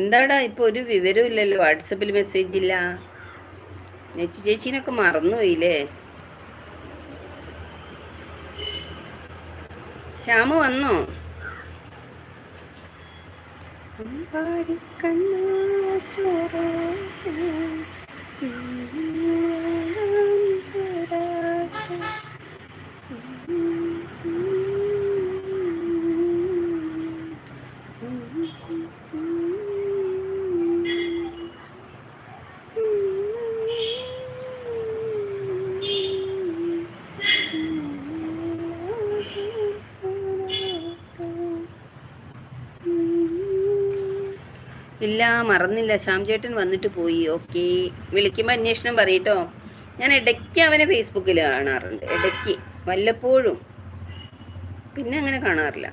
എന്താടാ ഇപ്പൊ ഒരു വിവരവും ഇല്ലല്ലോ, വാട്സപ്പിൽ മെസ്സേജ് ഇല്ല. നെച്ചു ചേച്ചീനൊക്കെ മറന്നുപോയില്ലേ? ശ്യാമു വന്നോ? ഇല്ല, മറന്നില്ല. ശ്യാം ചേട്ടൻ വന്നിട്ട് പോയി. ഓക്കെ, വിളിക്കുമ്പോൾ അന്വേഷണം പറയട്ടോ. ഞാൻ ഇടയ്ക്ക് അവനെ ഫേസ്ബുക്കിൽ കാണാറുണ്ട്, ഇടയ്ക്ക് വല്ലപ്പോഴും, പിന്നെ അങ്ങനെ കാണാറില്ല.